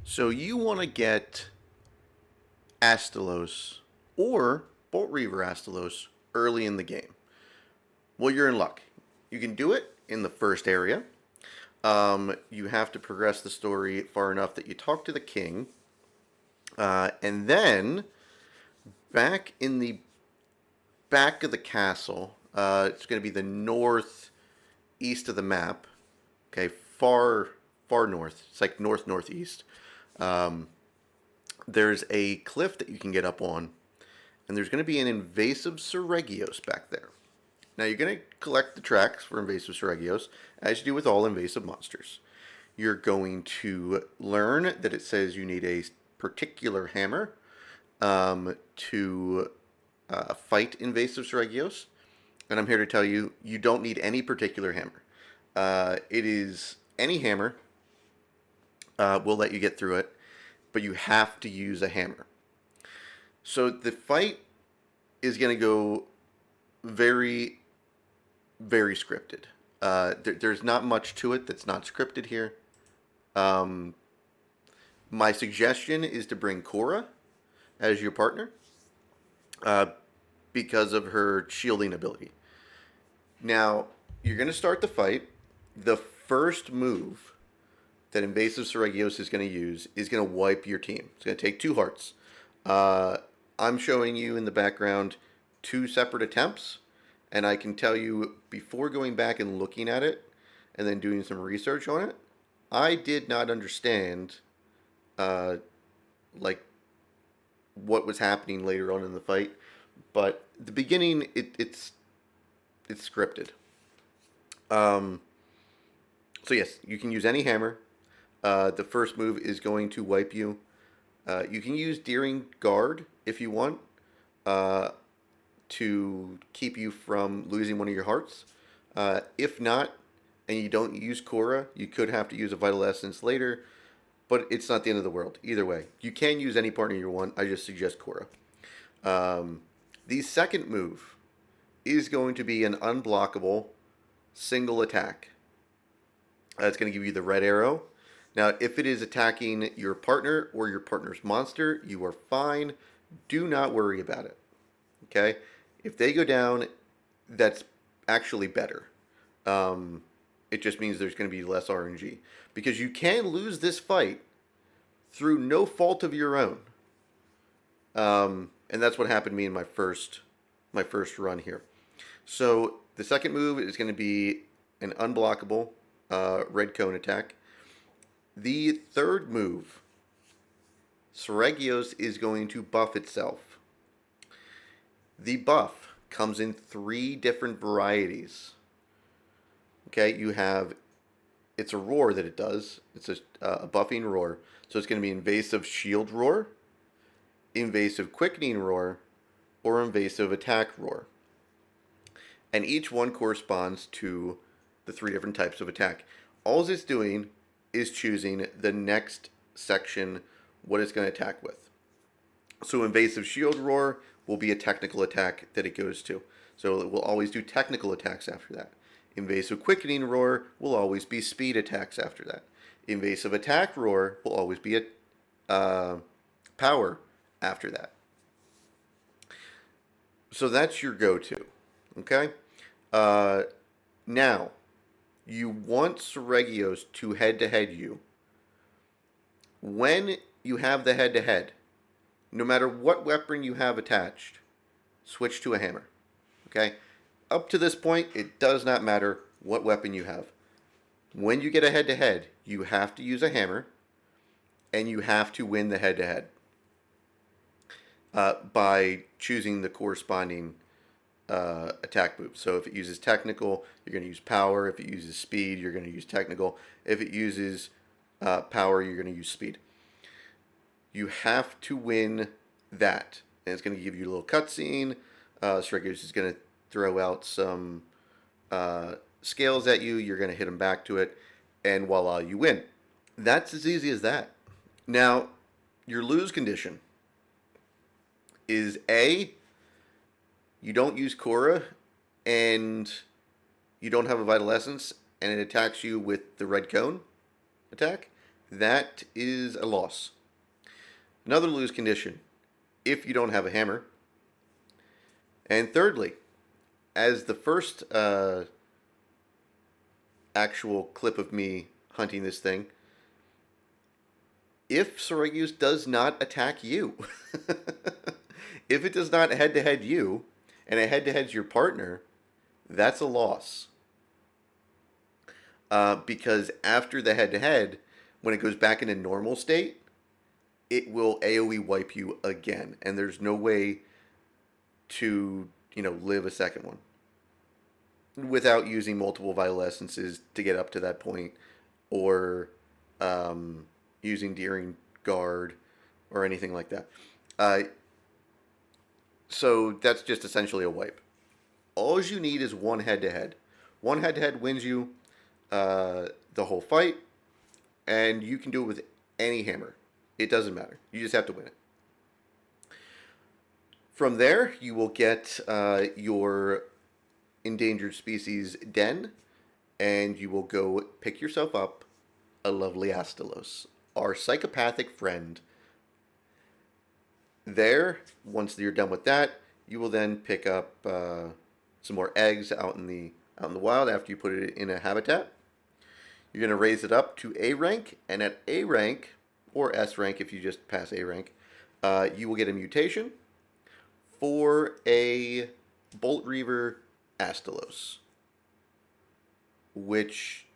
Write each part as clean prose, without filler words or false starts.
So you want to get Astalos or Boltreaver Astalos early in the game. Well, you're in luck. You can do it in the first area. You have to progress the story far enough that you talk to the king, and then back in the back of the castle, it's going to be the northeast of the map. Okay, far north. It's like northeast. There's a cliff that you can get up on, and there's going to be an invasive Seregios back there. Now you're going to collect the tracks for invasive Seregios, as you do with all invasive monsters. You're going to learn that it says you need a particular hammer to fight invasive Seregios, and I'm here to tell you, you don't need any particular hammer. It is any hammer will let you get through it, but you have to use a hammer. So the fight is going to go very, very scripted. There's not much to it that's not scripted here. My suggestion is to bring Kora as your partner because of her shielding ability. Now, you're going to start the fight. The first move that Invasive Seregios is going to use is going to wipe your team. It's going to take 2 hearts. I'm showing you in the background 2 separate attempts, and I can tell you before going back and looking at it and then doing some research on it, I did not understand like what was happening later on in the fight. But the beginning, it's scripted. So yes, you can use any hammer. The first move is going to wipe you. You can use Deering Guard if you want to keep you from losing one of your hearts. If not, and you don't use Kora, you could have to use a Vital Essence later, but it's not the end of the world. Either way, you can use any partner you want. I just suggest Kora. The second move is going to be an unblockable single attack. It's going to give you the red arrow. Now, if it is attacking your partner or your partner's monster, you are fine. Do not worry about it. Okay? If they go down, that's actually better. It just means there's going to be less RNG. Because you can lose this fight through no fault of your own. And that's what happened to me in my first run here. So the second move is going to be an unblockable red cone attack. The third move, Seregios is going to buff itself. The buff comes in 3 different varieties. Okay, you have, it's a roar that it does. It's a buffing roar. So it's going to be invasive shield roar, invasive quickening roar, or invasive attack roar. And each one corresponds to the 3 different types of attack. All it's doing is choosing the next section what it's going to attack with. So invasive shield roar will be a technical attack that it goes to. So it will always do technical attacks after that. Invasive quickening roar will always be speed attacks after that. Invasive attack roar will always be a power after that. So that's your go-to. Okay? Now, you want Seregios to head-to-head you. When you have the head-to-head, no matter what weapon you have attached, switch to a hammer. Okay? Up to this point, it does not matter what weapon you have. When you get a head-to-head, you have to use a hammer, and you have to win the head-to-head by choosing the corresponding attack move. So if it uses technical, you're going to use power. If it uses speed, you're going to use technical. If it uses power, you're going to use speed. You have to win that. And it's going to give you a little cutscene. Seregios is going to throw out some scales at you. You're going to hit them back to it. And voila, you win. That's as easy as that. Now, your lose condition is A, you don't use Kora, and you don't have a Vital Essence, and it attacks you with the red cone attack. that is a loss. Another lose condition, if you don't have a hammer. And thirdly, as the first actual clip of me hunting this thing, if Seregios does not attack you, if it does not head-to-head you, and it head-to-heads your partner, that's a loss. Because after the head-to-head, when it goes back into normal state, it will AoE wipe you again, and there's no way to, live a second one without using multiple vital essences to get up to that point, or using Deering Guard or anything like that. So that's just essentially a wipe. All you need is one head-to-head. One head-to-head wins you the whole fight, and you can do it with any hammer. It doesn't matter. You just have to win it. From there, you will get your endangered species den, and you will go pick yourself up a lovely Astalos, our psychopathic friend. There, once you're done with that, you will then pick up some more eggs out in the wild after you put it in a habitat. You're going to raise it up to A rank, and at A rank, or S rank if you just pass A rank, you will get a mutation for a Boltreaver Astalos, which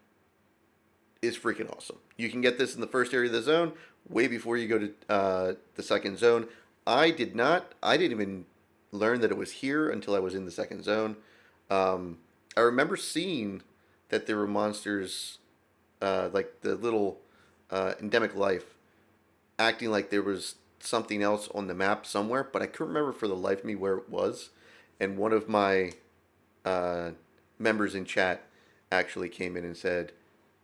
is freaking awesome. You can get this in the first area of the zone, way before you go to the second zone. I didn't even learn that it was here until I was in the second zone. I remember seeing that there were monsters, like the little endemic life, acting like there was something else on the map somewhere, but I couldn't remember for the life of me where it was. And one of my members in chat actually came in and said,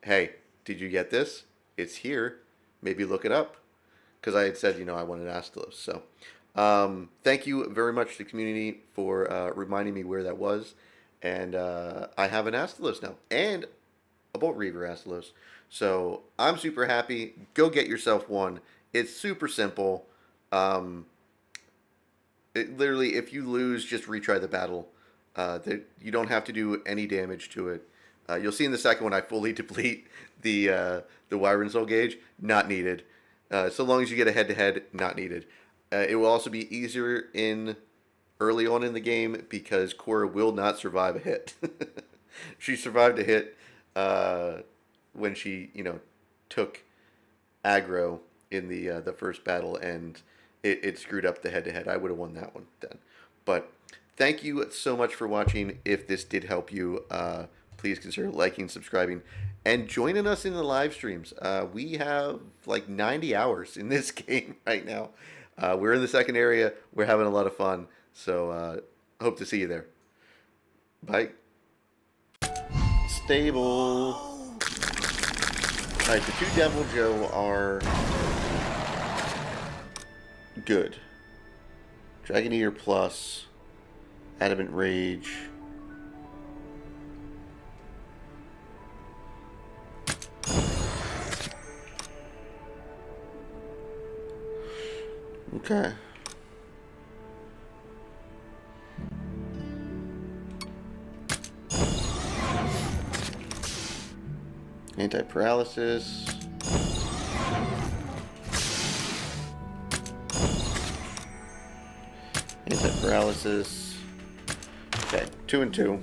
"Hey, did you get this? It's here. Maybe look it up." Because I had said, I wanted Astalos. So thank you very much to the community for reminding me where that was. And I have an Astalos now, and a Boltreaver Astalos. So I'm super happy. Go get yourself one. It's super simple. It literally, if you lose, just retry the battle. You don't have to do any damage to it. You'll see in the second one I fully deplete the Wyvern Soul gauge. Not needed. So long as you get a head-to-head, not needed. It will also be easier early on in the game because Kora will not survive a hit. She survived a hit when she, took aggro in the first battle, and it screwed up the head-to-head. I would have won that one then. But thank you so much for watching. If this did help you, please consider liking, subscribing, and joining us in the live streams. We have like 90 hours in this game right now. We're in the second area. We're having a lot of fun. So hope to see you there. Bye. Stable. Alright, the two Devil Joe are good. Dragon Eater plus Adamant Rage. Okay. Anti-paralysis. Anti-paralysis. Okay, 2 and 2.